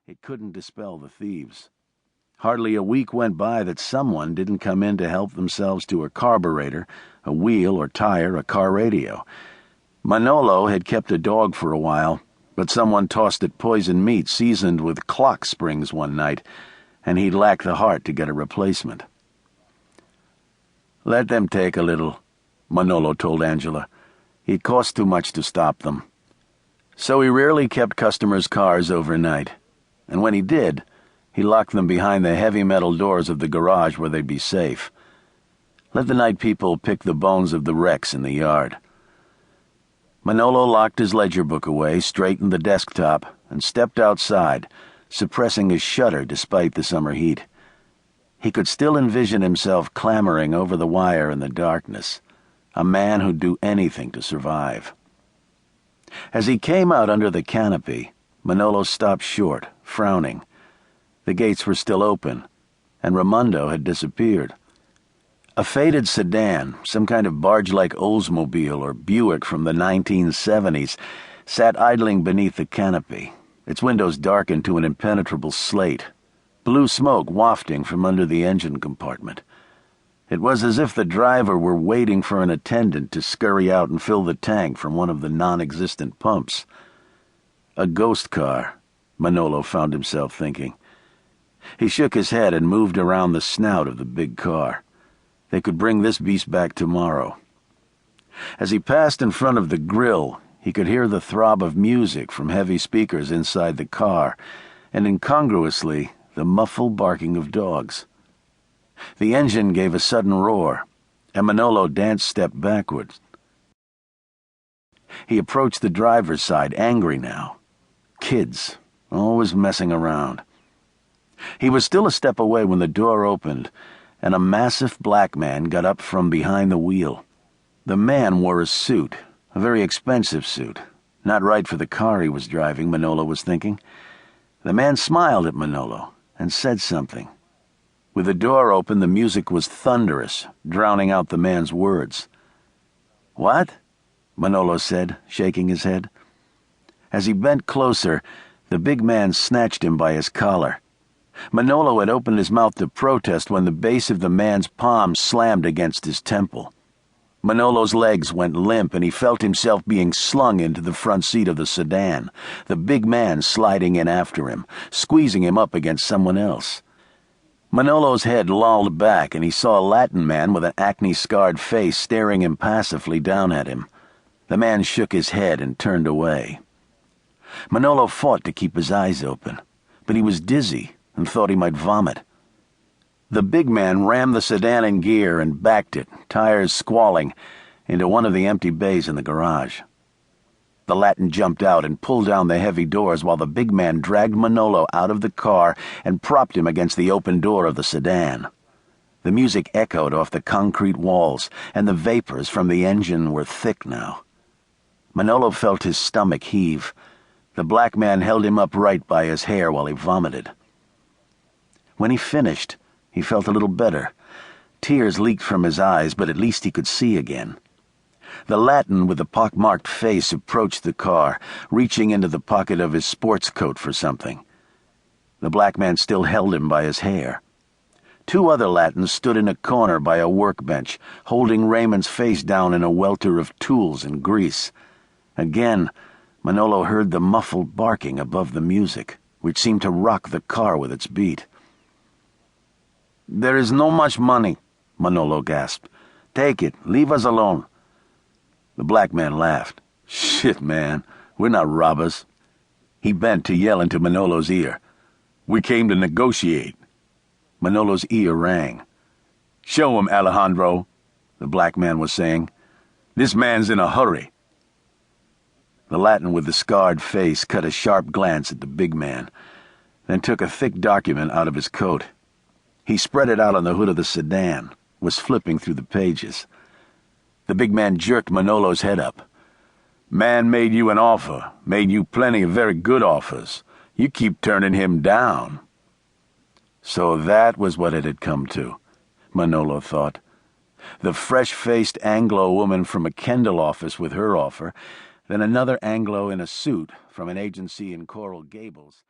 it couldn't dispel the thieves. Hardly a week went by that someone didn't come in to help themselves to a carburetor, a wheel or tire, a car radio. Manolo had kept a dog for a while, but someone tossed it poisoned meat seasoned with clock springs one night, and he lacked the heart to get a replacement. "Let them take a little," Manolo told Angela. "It costs too much to stop them." So he rarely kept customers' cars overnight, and when he did, he locked them behind the heavy metal doors of the garage where they'd be safe. Let the night people pick the bones of the wrecks in the yard. Manolo locked his ledger book away, straightened the desktop, and stepped outside, suppressing his shudder despite the summer heat. He could still envision himself clambering over the wire in the darkness, a man who'd do anything to survive. As he came out under the canopy, Manolo stopped short, frowning. The gates were still open, and Raimondo had disappeared. A faded sedan, some kind of barge-like Oldsmobile or Buick from the 1970s, sat idling beneath the canopy, its windows darkened to an impenetrable slate, blue smoke wafting from under the engine compartment. It was as if the driver were waiting for an attendant to scurry out and fill the tank from one of the non-existent pumps. A ghost car, Manolo found himself thinking. He shook his head and moved around the snout of the big car. They could bring this beast back tomorrow. As he passed in front of the grill, he could hear the throb of music from heavy speakers inside the car, and incongruously, the muffled barking of dogs. The engine gave a sudden roar, and Manolo dance-stepped backwards. He approached the driver's side, angry now. Kids, always messing around. He was still a step away when the door opened, and a massive black man got up from behind the wheel. The man wore a suit, a very expensive suit, not right for the car he was driving, Manolo was thinking. The man smiled at Manolo and said something. With the door open, the music was thunderous, drowning out the man's words. "What?" Manolo said, shaking his head. As he bent closer, the big man snatched him by his collar. Manolo had opened his mouth to protest when the base of the man's palm slammed against his temple. Manolo's legs went limp and he felt himself being slung into the front seat of the sedan, the big man sliding in after him, squeezing him up against someone else. Manolo's head lolled back and he saw a Latin man with an acne-scarred face staring impassively down at him. The man shook his head and turned away. Manolo fought to keep his eyes open, but he was dizzy and thought he might vomit. The big man rammed the sedan in gear and backed it, tires squalling, into one of the empty bays in the garage. The Latin jumped out and pulled down the heavy doors while the big man dragged Manolo out of the car and propped him against the open door of the sedan. The music echoed off the concrete walls, and the vapors from the engine were thick now. Manolo felt his stomach heave. The black man held him upright by his hair while he vomited. When he finished, he felt a little better. Tears leaked from his eyes, but at least he could see again. The Latin with the pockmarked face approached the car, reaching into the pocket of his sports coat for something. The black man still held him by his hair. Two other Latins stood in a corner by a workbench, holding Raymond's face down in a welter of tools and grease. Again, Manolo heard the muffled barking above the music, which seemed to rock the car with its beat. "There is no much money," Manolo gasped. "Take it. Leave us alone." The black man laughed. "Shit, man. We're not robbers." He bent to yell into Manolo's ear. "We came to negotiate." Manolo's ear rang. "Show him, Alejandro," the black man was saying. "This man's in a hurry." The Latin with the scarred face cut a sharp glance at the big man, then took a thick document out of his coat. He spread it out on the hood of the sedan, was flipping through the pages. The big man jerked Manolo's head up. "Man made you an offer, made you plenty of very good offers. You keep turning him down." So that was what it had come to, Manolo thought. The fresh-faced Anglo woman from a Kendall office with her offer, then another Anglo in a suit from an agency in Coral Gables.